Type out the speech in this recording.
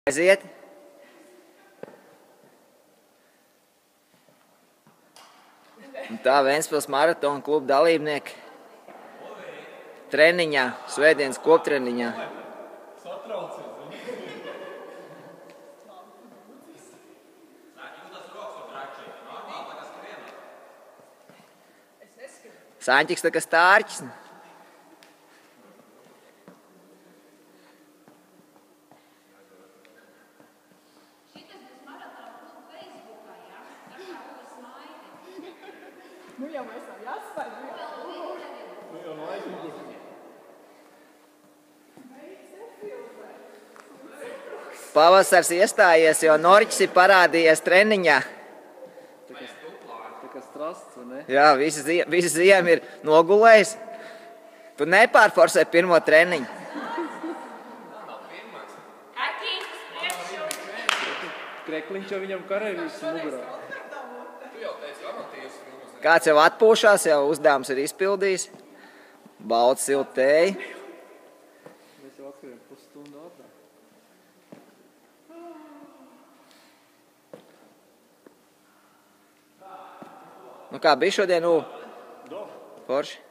Aiziet. Un tā Ventspils maratona kluba dalībnieki treniņā, svētdienas koptreniņā. Saņķiks tā kā stārķis. Nu jau mēs tam jāsvaid. Nu jau laika. Pavasars iestājies, jo Norķis ir parādījies treniņā. Tā kā strasts, vai ne? Jā, visi ziema ir nogulējis. Tu nepārforsē pirmo treniņu. Krekliņš jau viņam karavīrs mugurā. Kāds jau atpūšās, jau uzdevums ir izpildījis. Balts siltēji. Mēs jau atskrējam pusstundu ātrāk. Nu kā bija šodien, Forši?